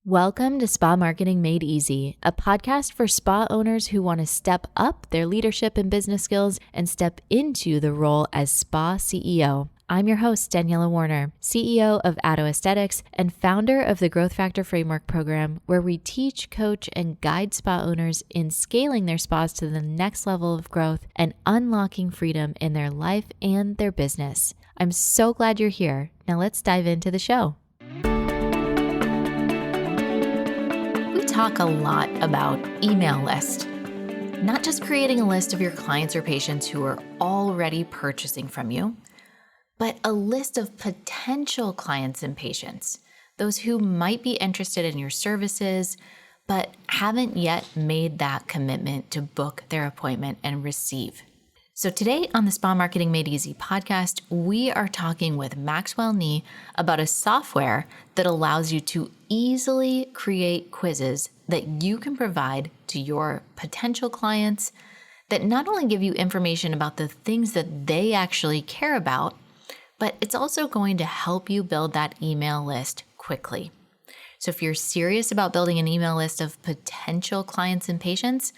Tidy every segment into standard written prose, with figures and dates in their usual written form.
Welcome to Spa Marketing Made Easy, a podcast for spa owners who want to step up their leadership and business skills and step into the role as spa CEO. I'm your host, Daniela Warner, CEO of Atto Aesthetics and founder of the Growth Factor Framework program, where we teach, coach, and guide spa owners in scaling their spas to the next level of growth and unlocking freedom in their life and their business. I'm so glad you're here. Now let's dive into the show. Talk a lot about email list, not just creating a list of your clients or patients who are already purchasing from you, but a list of potential clients and patients, those who might be interested in your services, but haven't yet made that commitment to book their appointment and receive. So today on the Spa Marketing Made Easy podcast, we are talking with Maxwell Nee about a software that allows you to easily create quizzes that you can provide to your potential clients that not only give you information about the things that they actually care about, but it's also going to help you build that email list quickly. So if you're serious about building an email list of potential clients and patients,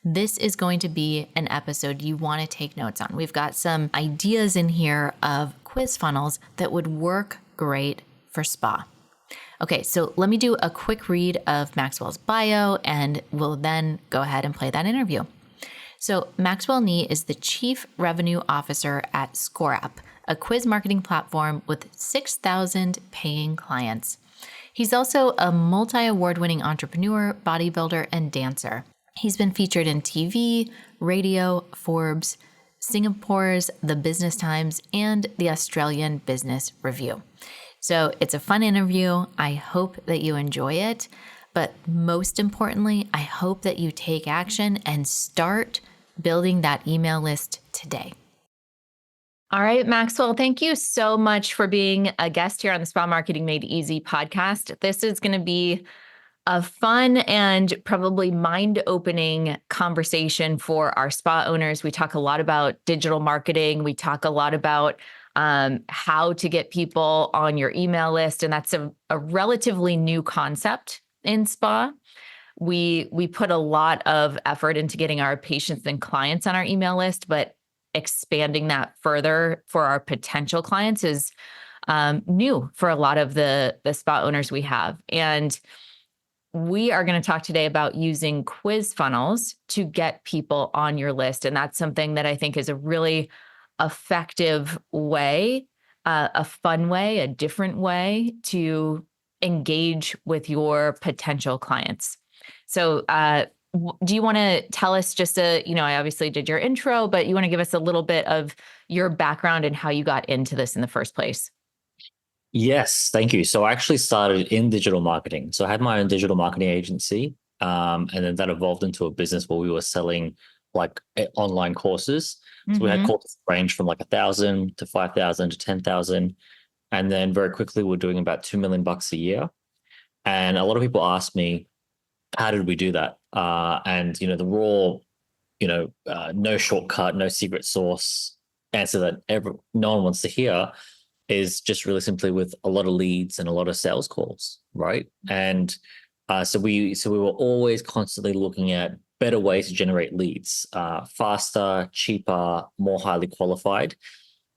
this is going to be an episode you want to take notes on. We've got some ideas in here of quiz funnels that would work great for spa. Okay, so let me do a quick read of Maxwell's bio, and we'll then go ahead and play that interview. So Maxwell Nee is the Chief Revenue Officer at ScoreApp, a quiz marketing platform with 6,000 paying clients. He's also a multi-award-winning entrepreneur, bodybuilder, and dancer. He's been featured in TV, radio, Forbes, Singapore's The Business Times, and the Australian Business Review. So it's a fun interview. I hope that you enjoy it. But most importantly, I hope that you take action and start building that email list today. All right, Maxwell, thank you so much for being a guest here on the Spa Marketing Made Easy podcast. This is going to be a fun and probably mind-opening conversation for our spa owners. We talk a lot about digital marketing. We talk a lot about how to get people on your email list. And that's a relatively new concept in spa. We put a lot of effort into getting our patients and clients on our email list, but expanding that further for our potential clients is new for a lot of the spa owners we have. And we are going to talk today about using quiz funnels to get people on your list. And that's something that I think is a really effective way, a fun way, a different way to engage with your potential clients. So do you want to tell us just I obviously did your intro, but you want to give us a little bit of your background and how you got into this in the first place? Yes, thank you. So I actually started in digital marketing. So I had my own digital marketing agency, and then that evolved into a business where we were selling online courses. So we had courses range from like 1,000 to 5,000 to 10,000. And then very quickly we're doing about $2 million a year. And a lot of people ask me, how did we do that? And the raw, no shortcut, no secret sauce answer that no one wants to hear is just really simply with a lot of leads and a lot of sales calls, right? And so we were always constantly looking at better ways to generate leads, faster, cheaper, more highly qualified.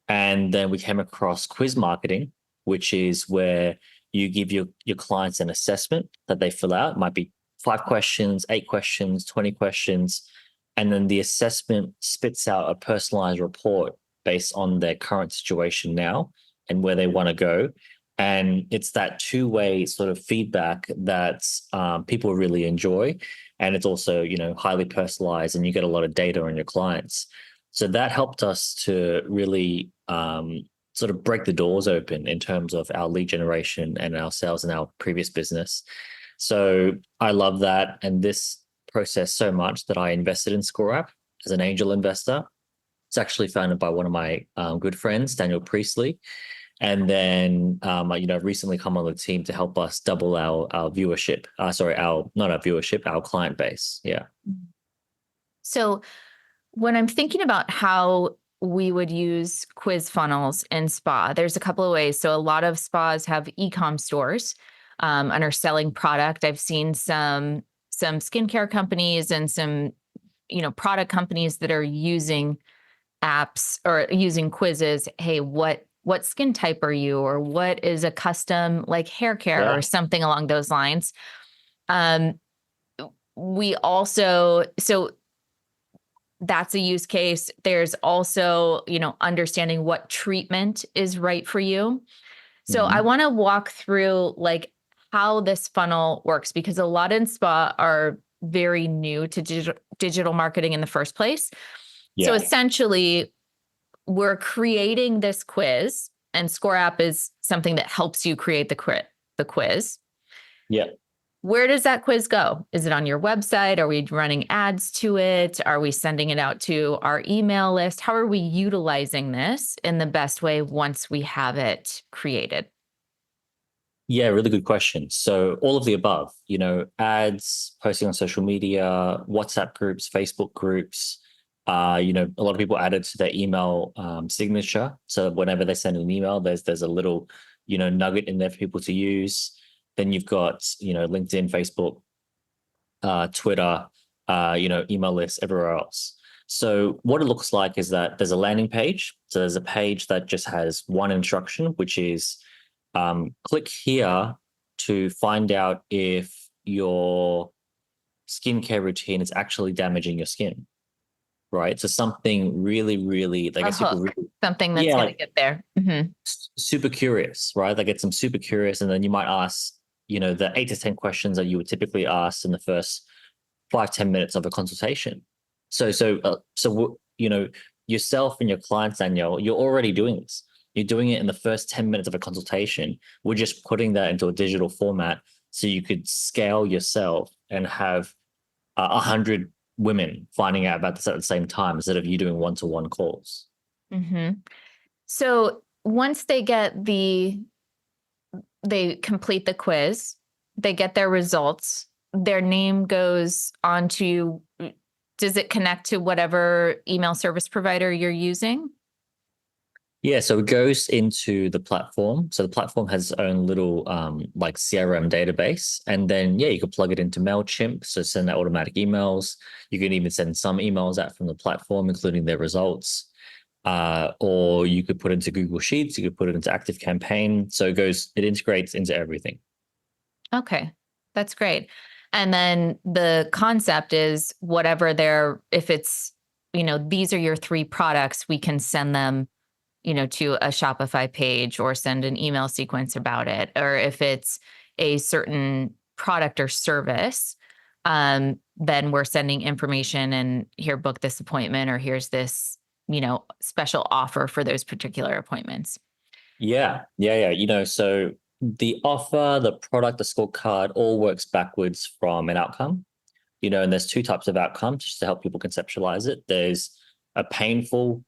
And then we came across quiz marketing, which is where you give your clients an assessment that they fill out. It might be 5 questions, 8 questions, 20 questions. And then the assessment spits out a personalized report based on their current situation now and where they want to go. And it's that two-way sort of feedback that people really enjoy. And it's also, highly personalized, and you get a lot of data on your clients. So that helped us to really sort of break the doors open in terms of our lead generation and our sales in our previous business. So I love that and this process so much that I invested in ScoreApp as an angel investor. It's actually founded by one of my good friends, Daniel Priestley. And then, I've recently come on the team to help us double our viewership. Our client base. Yeah. So when I'm thinking about how we would use quiz funnels in spa, there's a couple of ways. So a lot of spas have e-com stores and are selling product. I've seen some skincare companies and some, product companies that are using apps or using quizzes. Hey, what skin type are you? Or what is a custom like hair care Yeah. or something along those lines? Um, we also, so that's a use case. There's also, understanding what treatment is right for you. So I Mhm. want to walk through like how this funnel works, because a lot in spa are very new to digital marketing in the first place. So Yeah. essentially, we're creating this quiz, and ScoreApp is something that helps you create the quiz. Yeah. Where does that quiz go? Is it on your website? Are we running ads to it? Are we sending it out to our email list? How are we utilizing this in the best way once we have it created? Yeah, really good question. So all of the above, ads, posting on social media, WhatsApp groups, Facebook groups, a lot of people add it to their email signature. So whenever they send an email, there's a little, nugget in there for people to use. Then you've got, LinkedIn, Facebook, Twitter, email lists, everywhere else. So what it looks like is that there's a landing page. So there's a page that just has one instruction, which is click here to find out if your skincare routine is actually damaging your skin, right? So something really, really, like A a super, hook, really, something that's yeah, going to like get there. Mhm. super curious, right? Like it's some super curious, and then you might ask, the 8 to 10 questions that you would typically ask in the first 5-10 minutes of a consultation. Yourself and your clients, Danielle, you're already doing this. You're doing it in the first 10 minutes of a consultation. We're just putting that into a digital format so you could scale yourself and have 100 women finding out about this at the same time instead of you doing one-to-one calls. Mhm. So once they complete the quiz, they get their results, their name goes on to, does it connect to whatever email service provider you're using? Yeah, so it goes into the platform. So the platform has its own little like CRM database. And then yeah, you could plug it into MailChimp. So send out automatic emails. You can even send some emails out from the platform, including their results. Or you could put it into Google Sheets, you could put it into Active Campaign. So it integrates into everything. Okay, that's great. And then the concept is whatever if it's, these are your three products, we can send them, to a Shopify page or send an email sequence about it. Or if it's a certain product or service, then we're sending information and here, book this appointment, or here's this, special offer for those particular appointments. Yeah, yeah, yeah. So the offer, the product, the scorecard all works backwards from an outcome. And there's two types of outcomes just to help people conceptualize it. There's a painful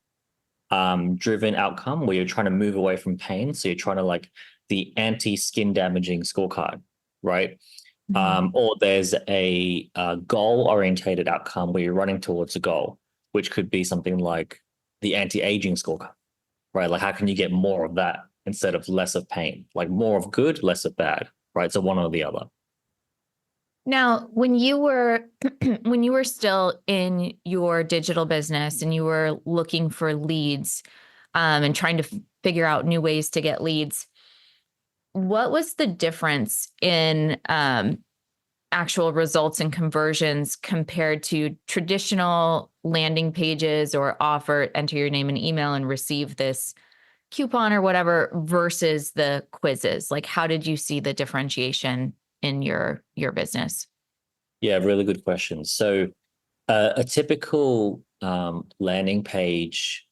driven outcome where you're trying to move away from pain. So you're trying to like the anti-skin damaging scorecard, right? Mhm. Or there's a goal orientated outcome where you're running towards a goal, which could be something like the anti-aging scorecard, right? Like how can you get more of that instead of less of pain, like more of good, less of bad, right? So one or the other. Now, when you were when you were still in your digital business and you were looking for leads, and trying to figure out new ways to get leads, what was the difference in actual results and conversions compared to traditional landing pages or offer, enter your name and email and receive this coupon or whatever, versus the quizzes? Like, how did you see the differentiation in your business? Yeah, really good question. So a typical landing page,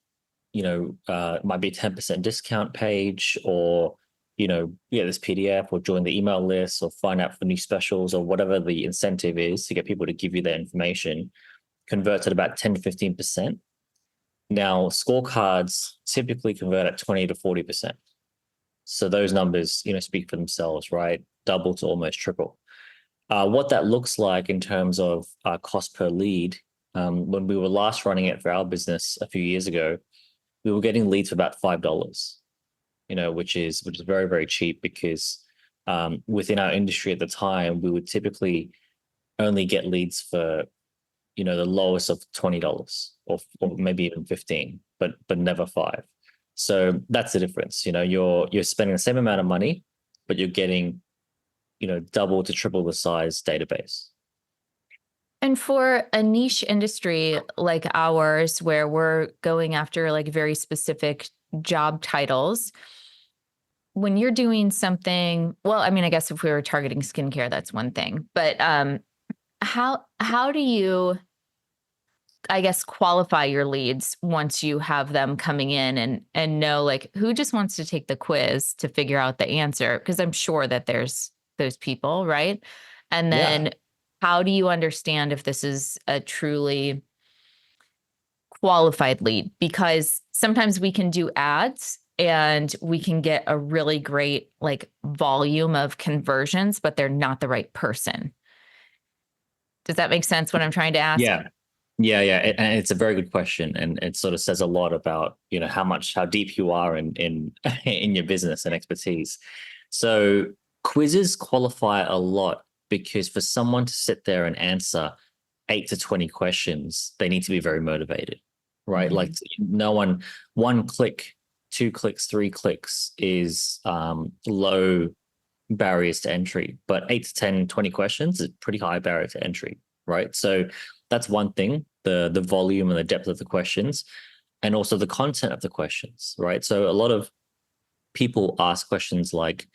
might be a 10% discount page, or, this PDF, or join the email list, or find out for new specials, or whatever the incentive is to get people to give you their information, converts at about 10 to 15%. Now, scorecards typically convert at 20 to 40%. So those numbers, speak for themselves, right? Double to almost triple. What that looks like in terms of cost per lead, when we were last running it for our business a few years ago, we were getting leads for about $5, which is very, very cheap because within our industry at the time, we would typically only get leads for, the lowest of $20 or maybe even 15, but never 5. So that's the difference. You're spending the same amount of money, but you're getting, double to triple the size database. And for a niche industry like ours, where we're going after like very specific job titles, when you're doing something, well, I mean, I guess if we were targeting skincare, that's one thing. But how do you, I guess, qualify your leads once you have them coming in and know like who just wants to take the quiz to figure out the answer? Because I'm sure that there's those people, right? And Yeah. then how do you understand if this is a truly qualified lead? Because sometimes we can do ads and we can get a really great like volume of conversions, but they're not the right person. Does that make sense what I'm trying to ask? Yeah. Yeah. And it's a very good question. And it sort of says a lot about, how deep you are in in your business and expertise. So quizzes qualify a lot because for someone to sit there and answer 8 to 20 questions, they need to be very motivated, right? Mhm. Like one click, 2 clicks, 3 clicks is low barriers to entry, but 8 to 10, 20 questions is pretty high barrier to entry, right? So that's one thing, the volume and the depth of the questions, and also the content of the questions, right? So a lot of people ask questions like,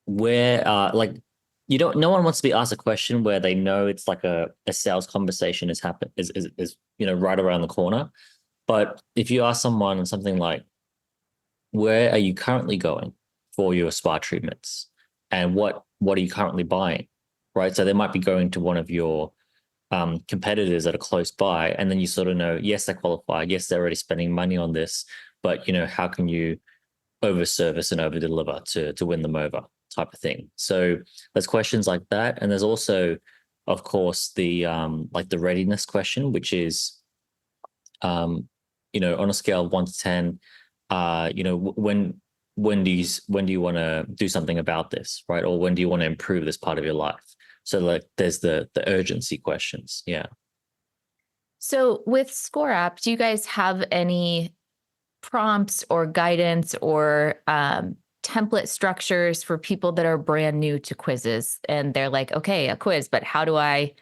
where like no one wants to be asked a question where they know it's like a sales conversation is right around the corner. But if you ask someone something like, where are you currently going for your spa treatments, and what are you currently buying, right? So they might be going to one of your competitors that are close by, and then you sort of know, yes, they're qualified, yes, they're already spending money on this, but how can you over service and over deliver to win them over, type of thing. So there's questions like that, and there's also, of course, the like the readiness question, which is on a scale of 1 to 10, when do you want to do something about this, right? Or when do you want to improve this part of your life? So like there's the urgency questions. Yeah. So with ScoreApp, do you guys have any prompts or guidance or template structures for people that are brand new to quizzes and they're like, okay, a quiz, but how do I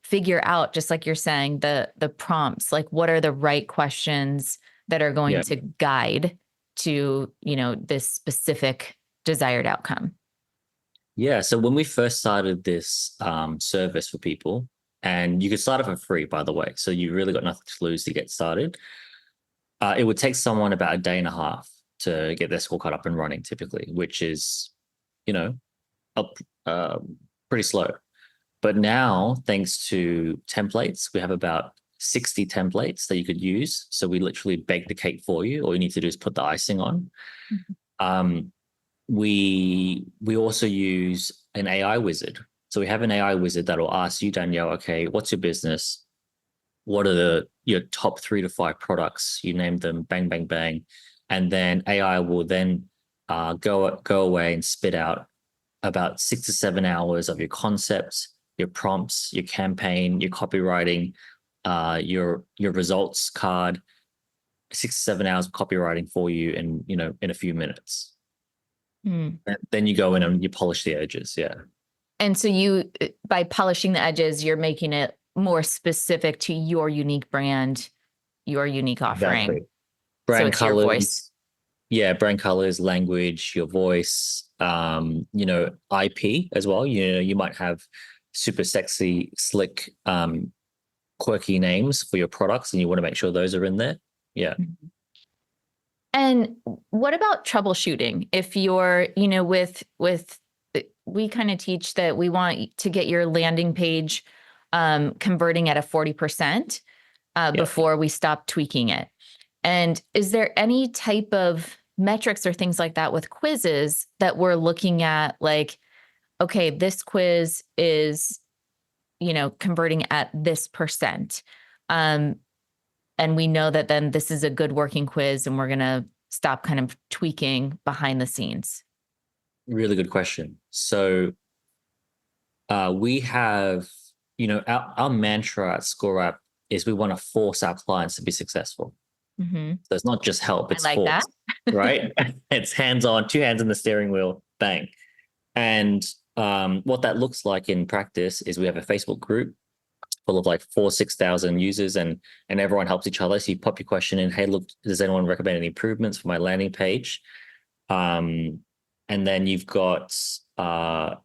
figure out, just like you're saying, the prompts? Like, what are the right questions that are going Yeah. to guide to, this specific desired outcome? Yeah. So when we first started this service for people, and you could start it for free, by the way, so you really got nothing to lose to get started. It would take someone about a day and a half to get their scorecard up and running, typically, which is, up pretty slow. But now, thanks to templates, we have about 60 templates that you could use. So we literally bake the cake for you. All you need to do is put the icing on. Mhm. We also use an AI wizard. So we have an AI wizard that will ask you, Danielle, okay, what's your business? What are your top 3 to 5 products? You name them, bang, bang, bang. And then AI will then go away and spit out about 6 to 7 hours of your concepts, your prompts, your campaign, your copywriting, your results card, 6 to 7 hours of copywriting for you in a few minutes. Mm. And then you go in and you polish the edges. Yeah. And so you, by polishing the edges, you're making it more specific to your unique brand, your unique offering. Exactly. So Brand it's your voice. colors. Yeah, brand colors, language, your voice, IP as well. You might have super sexy, slick, quirky names for your products, and you want to make sure those are in there. Yeah. Mhm. And what about troubleshooting? If you're, with we kind of teach that we want to get your landing page converting at a 40% Yeah. before we stop tweaking it. And is there any type of metrics or things like that with quizzes that we're looking at? Like, okay, this quiz is, converting at this percent. And we know that then this is a good working quiz and we're going to stop kind of tweaking behind the scenes? Really good question. So we have, our mantra at ScoreApp is we want to force our clients to be successful. Mm-hmm. So it's not just help, I it's like that. force, right? It's hands on, two hands on the steering wheel, bang. And what that looks like in practice is we have a Facebook group full of like 6,000 users, and everyone helps each other. So you pop your question in, hey, look, does anyone recommend any improvements for my landing page? And then you've got our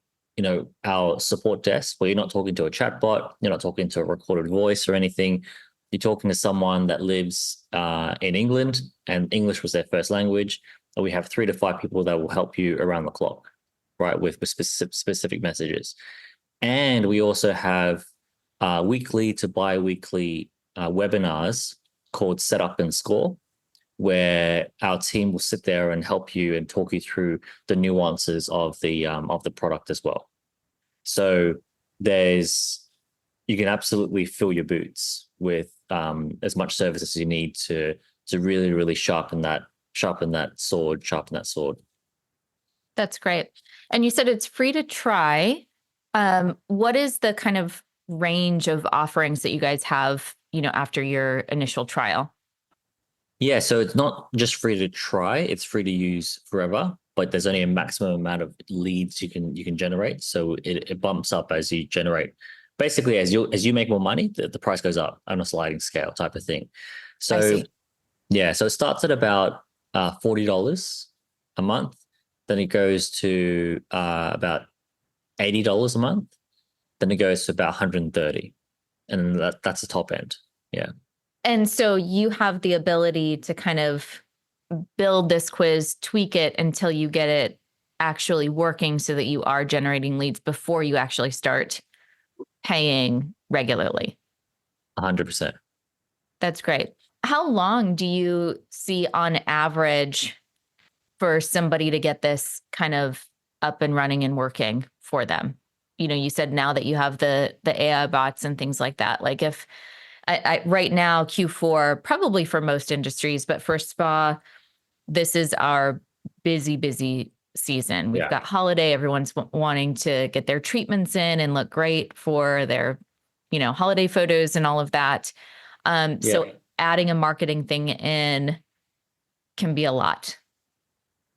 support desk where you're not talking to a chatbot, you're not talking to a recorded voice or anything. You're talking to someone that lives in England and English was their first language. And we have 3 to 5 people that will help you around the clock, right, with specific messages. And we also have weekly to bi-weekly webinars called Set Up and Score, where our team will sit there and help you and talk you through the nuances of the product as well. So you can absolutely fill your boots with as much service as you need to really, really sharpen that sword. That's great. And you said it's free to try. What is the kind of range of offerings that you guys have, after your initial trial? Yeah, so it's not just free to try, it's free to use forever, but there's only a maximum amount of leads you can generate. So it bumps up as you generate. Basically, as you make more money, the price goes up on a sliding scale type of thing. I So see. yeah, so it starts at about $40 a month. Then it goes to about $80 a month. Then it goes to about 130, and that's the top end. Yeah. And so you have the ability to kind of build this quiz, tweak it until you get it actually working so that you are generating leads before you actually start paying regularly. 100%. That's great. How long do you see on average for somebody to get this kind of up and running and working for them? You said now that you have the AI bots and things like that. Like if I right now, Q4, probably for most industries, but for spa, this is our busy season. We've Yeah. got holiday. Everyone's wanting to get their treatments in and look great for their, holiday photos and all of that. So adding a marketing thing in can be a lot.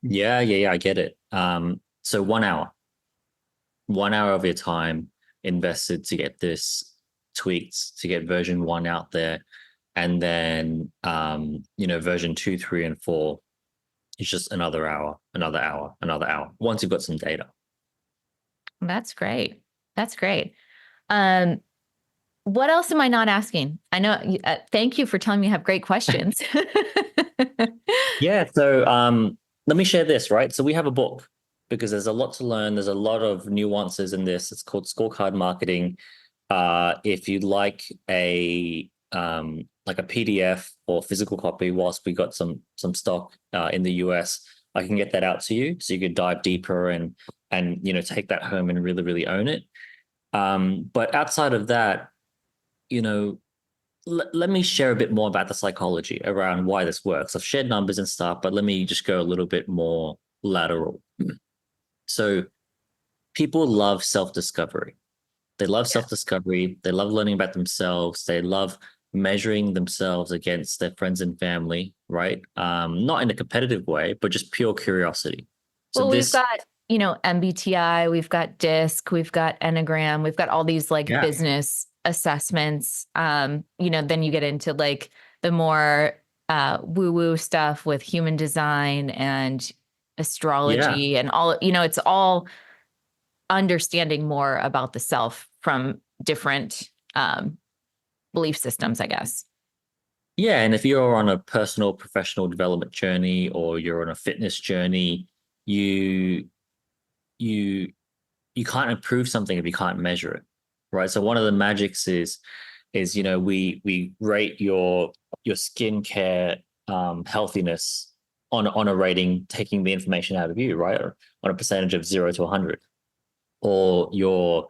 Yeah, I get it. So 1 hour of your time invested to get this tweaked, to get version 1 out there, and then version 2, 3, and 4 is just another hour, another hour, another hour. Once you've got some data. That's great. That's great. What else am I not asking? I know. Thank you for telling me you have great questions. Yeah. So let me share this, right? So we have a book because there's a lot to learn. There's a lot of nuances in this. It's called Scorecard Marketing. If you'd like a PDF or physical copy, whilst we got some stock in the US, I can get that out to you so you could dive deeper and take that home and really, really own it. But outside of that, let me share a bit more about the psychology around why this works. I've shared numbers and stuff, but let me just go a little bit more lateral. So people love self-discovery. They love self-discovery. They love learning about themselves. They love measuring themselves against their friends and family, right? Not in a competitive way, but just pure curiosity. So Well, we've got, MBTI, we've got DISC, we've got Enneagram, we've got all these business assessments. Then you get into like the more woo-woo stuff with human design and astrology and all, it's all understanding more about the self from different belief systems, I guess. Yeah, and if you're on a personal professional development journey or you're on a fitness journey, you can't improve something if you can't measure it, right? So one of the magics is we rate your skincare healthiness on a rating, taking the information out of you, right? Or on a percentage of 0 to 100, or your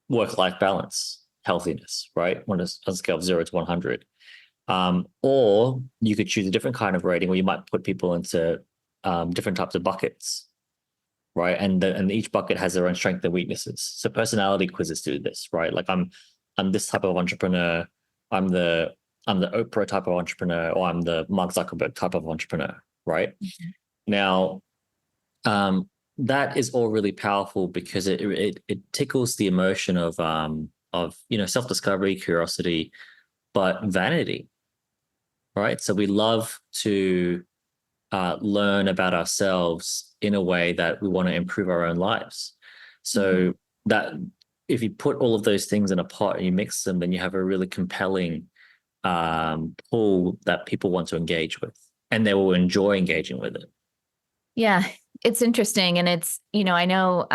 work-life balance healthiness, right? On a scale of 0 to 100. Or you could choose a different kind of rating where you might put people into different types of buckets, right? And each bucket has their own strengths and weaknesses. So personality quizzes do this, right? Like I'm this type of entrepreneur. I'm the I'm the Oprah type of entrepreneur, or I'm the Mark Zuckerberg type of entrepreneur, right? Now, um, that is all really powerful because it tickles the emotion of self discovery, curiosity, but vanity, right? So we love to learn about ourselves in a way that we want to improve our own lives. So that if you put all of those things in a pot and you mix them, then you have a really compelling pool that people want to engage with, and they will enjoy engaging with it. Yeah, it's interesting. And it's, I know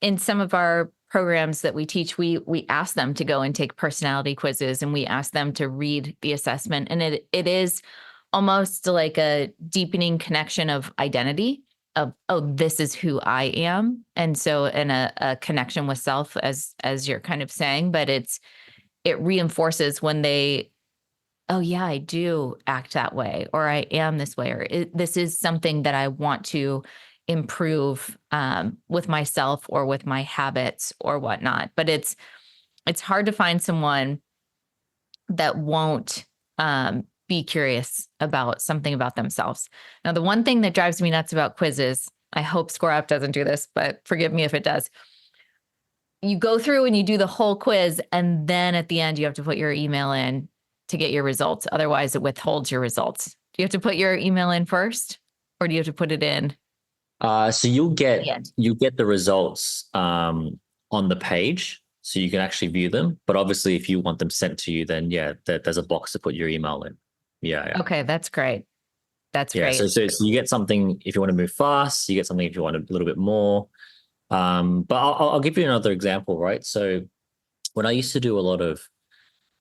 in some of our programs that we teach, we ask them to go and take personality quizzes, and we ask them to read the assessment. And it is almost like a deepening connection of identity of, oh, this is who I am. And so, and a connection with self, as you're kind of saying, but it reinforces when they, oh yeah, I do act that way, or I am this way, or this is something that I want to improve with myself or with my habits or whatnot. But it's hard to find someone that won't be curious about something about themselves. Now, the one thing that drives me nuts about quizzes, I hope ScoreApp doesn't do this, but forgive me if it does. You go through and you do the whole quiz, and then at the end, you have to put your email in to get your results. Otherwise, it withholds your results. Do you have to put your email in first, or do you have to put it in? So you get the results on the page, so you can actually view them. But obviously, if you want them sent to you, then yeah, there's a box to put your email in. Yeah. Okay, that's great. That's Yeah. great. So you get something if you want to move fast. You get something if you want a little bit more. But I'll give you another example, right? So when I used to do a lot of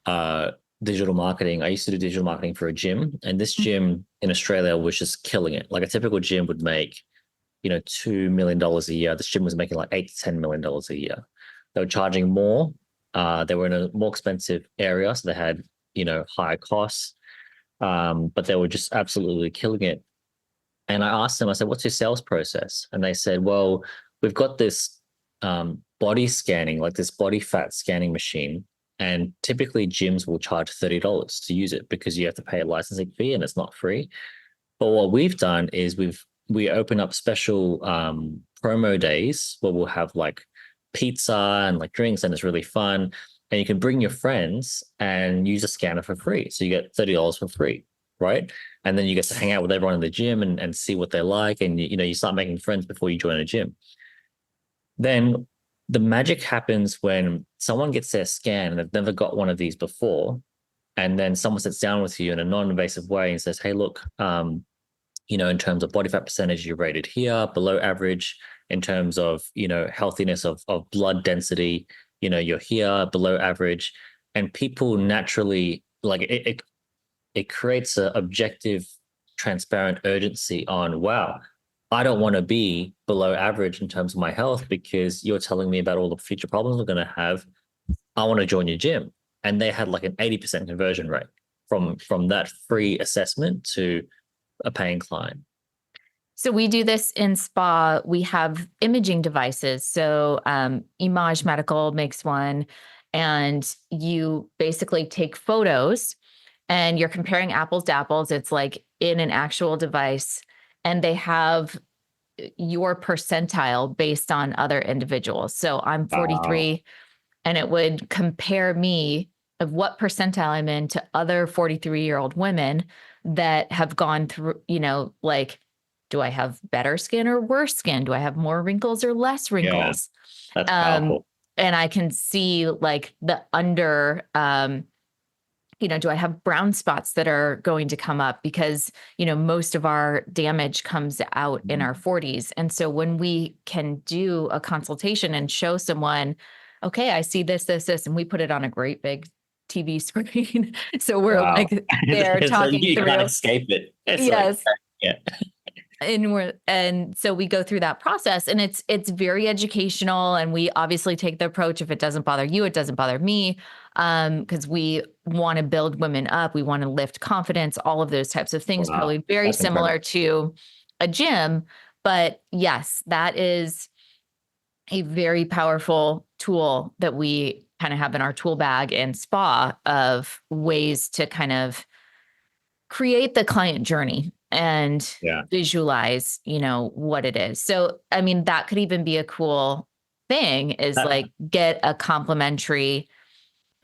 uh, digital marketing, I used to do digital marketing for a gym, and this gym in Australia was just killing it. Like a typical gym would make, $2 million a year. This gym was making like $8 to $10 million a year. They were charging more. They were in a more expensive area, so they had higher costs. But they were just absolutely killing it. And I asked them, I said, "What's your sales process?" And they said, "Well, we've got this body scanning, like this body fat scanning machine. And typically gyms will charge $30 to use it because you have to pay a licensing fee and it's not free. But what we've done is we open up special promo days where we'll have like pizza and like drinks, and it's really fun. And you can bring your friends and use a scanner for free. So you get $30 for free, right? And then you get to hang out with everyone in the gym and see what they like. And you start making friends before you join a gym. Then the magic happens when someone gets their scan and they've never got one of these before. And then someone sits down with you in a non-invasive way and says, "Hey, look, in terms of body fat percentage, you're rated here, below average. In terms of, healthiness of blood density, you're here, below average." And people naturally, like it creates an objective, transparent urgency on, wow, I don't want to be below average in terms of my health because you're telling me about all the future problems I'm going to have. I want to join your gym. And they had like an 80% conversion rate from that free assessment to a paying client. So we do this in spa. We have imaging devices. So Image Medical makes one, and you basically take photos and you're comparing apples to apples. It's like in an actual device, and they have your percentile based on other individuals. So I'm Wow. 43, and it would compare me of what percentile I'm in to other 43-year-old women that have gone through, like, do I have better skin or worse skin? Do I have more wrinkles or less Yeah, wrinkles? that's Um, powerful. and I can see like the under, do I have brown spots that are going to come up because, most of our damage comes out in our 40s. And so when we can do a consultation and show someone, okay, I see this, this, this, and we put it on a great big TV screen. So we're Wow. like, they're So talking you can't through. escape it. It's like, Yes. yeah. And so we go through that process, and it's very educational, and we obviously take the approach, if it doesn't bother you, it doesn't bother me, because we want to build women up, we want to lift confidence, all of those types of things, Wow, probably very that's similar incredible. to a gym. But yes, that is a very powerful tool that we kind of have in our tool bag and spa of ways to kind of create the client journey and Yeah. visualize, what it is. So, I mean, that could even be a cool thing, is That- like get a complimentary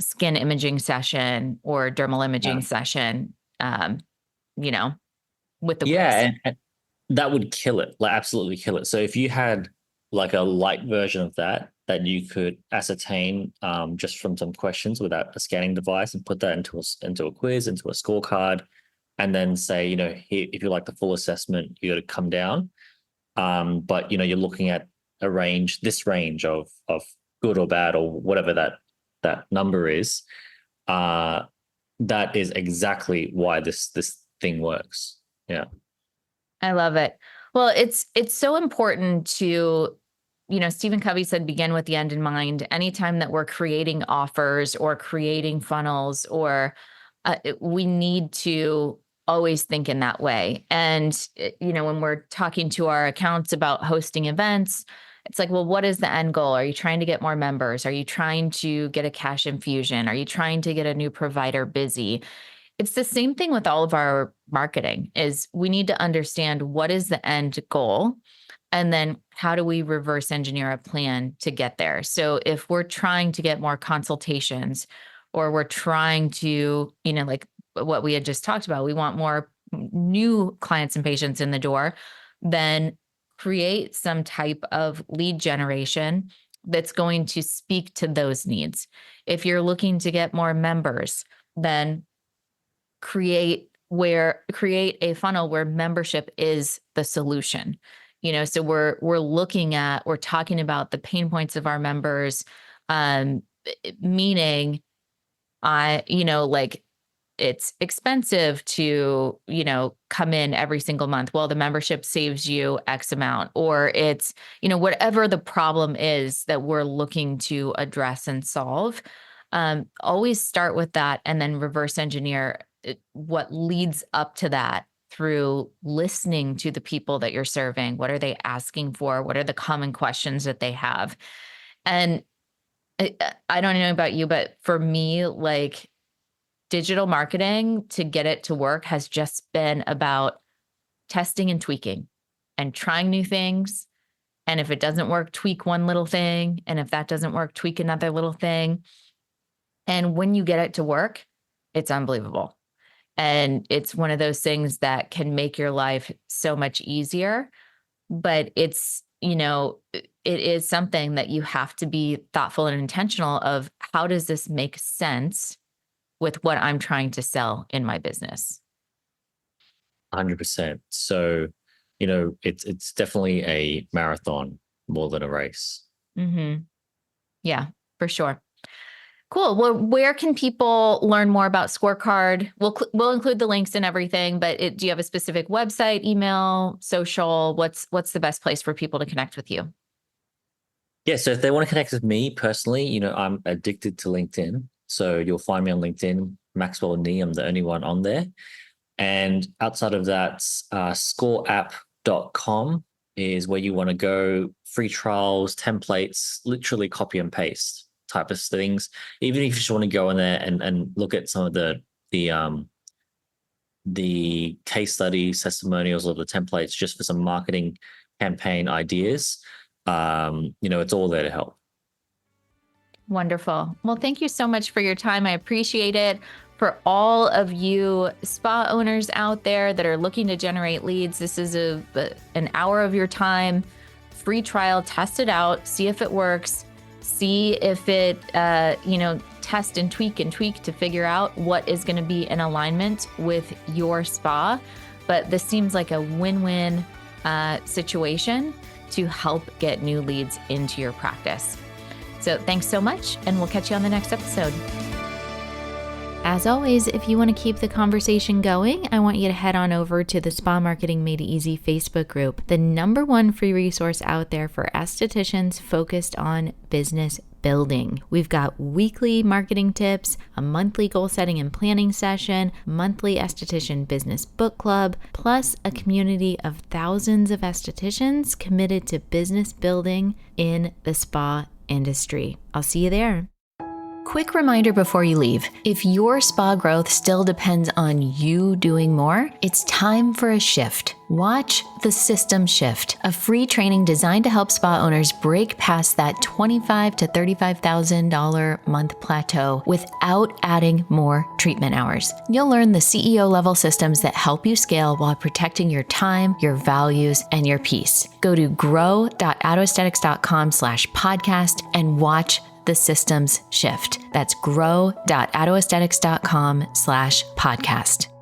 skin imaging session or dermal yeah. imaging session, um, you know, with the Yeah, quiz. and that would kill it, like absolutely kill it. So if you had like a light version of that that you could ascertain just from some questions without a scanning device and put that into a quiz, into a scorecard, and then say, if you like the full assessment, you got to come down. But you're looking at this range of good or bad or whatever that number is. Uh, that is exactly why this thing works. Yeah. I love it. Well, it's so important to, Stephen Covey said, begin with the end in mind. Anytime that we're creating offers or creating funnels, or we need to always think in that way. And, when we're talking to our accounts about hosting events, it's like, well, what is the end goal? Are you trying to get more members? Are you trying to get a cash infusion? Are you trying to get a new provider busy? It's the same thing with all of our marketing. Is we need to understand what is the end goal, and then how do we reverse engineer a plan to get there. So if we're trying to get more consultations, or we're trying to, like what we had just talked about, we want more new clients and patients in the door, then create some type of lead generation that's going to speak to those needs. If you're looking to get more members, then create a funnel where membership is the solution. So we're talking about the pain points of our members, um meaning, like, it's expensive to, come in every single month. Well, the membership saves you X amount, or it's, whatever the problem is that we're looking to address and solve. Always start with that, and then reverse engineer what leads up to that through listening to the people that you're serving. What are they asking for? What are the common questions that they have? And I don't know about you, but for me, like, digital marketing, to get it to work, has just been about testing and tweaking and trying new things. And if it doesn't work, tweak one little thing. And if that doesn't work, tweak another little thing. And when you get it to work, it's unbelievable. And it's one of those things that can make your life so much easier. But it is something that you have to be thoughtful and intentional of. How does this make sense with what I'm trying to sell in my business? 100%. So, it's definitely a marathon more than a race. Mm-hmm. Yeah, for sure. Cool. Well, where can people learn more about Scorecard? We'll include the links and everything, but do you have a specific website, email, social? What's the best place for people to connect with you? Yeah, so if they want to connect with me personally, I'm addicted to LinkedIn. So you'll find me on LinkedIn, Maxwell Nee. I'm the only one on there. And outside of that, ScoreApp.com is where you want to go. Free trials, templates, literally copy and paste type of things. Even if you just want to go in there and look at some of the case studies, testimonials, or the templates just for some marketing campaign ideas, it's all there to help. Wonderful. Well, thank you so much for your time. I appreciate it. For all of you spa owners out there that are looking to generate leads, this is an hour of your time. Free trial, test it out, see if it works, see if it, test and tweak to figure out what is going to be in alignment with your spa. But this seems like a win-win situation to help get new leads into your practice. So thanks so much, and we'll catch you on the next episode. As always, if you want to keep the conversation going, I want you to head on over to the Spa Marketing Made Easy Facebook group, the #1 free resource out there for estheticians focused on business building. We've got weekly marketing tips, a monthly goal setting and planning session, monthly esthetician business book club, plus a community of thousands of estheticians committed to business building in the spa industry. I'll see you there. Quick reminder before you leave, if your spa growth still depends on you doing more, it's time for a shift. Watch The System Shift, a free training designed to help spa owners break past that $25,000 to $35,000 month plateau without adding more treatment hours. You'll learn the CEO level systems that help you scale while protecting your time, your values, and your peace. Go to grow.autoaesthetics.com/podcast and watch The Systems Shift. That's grow.autoaesthetics.com/podcast.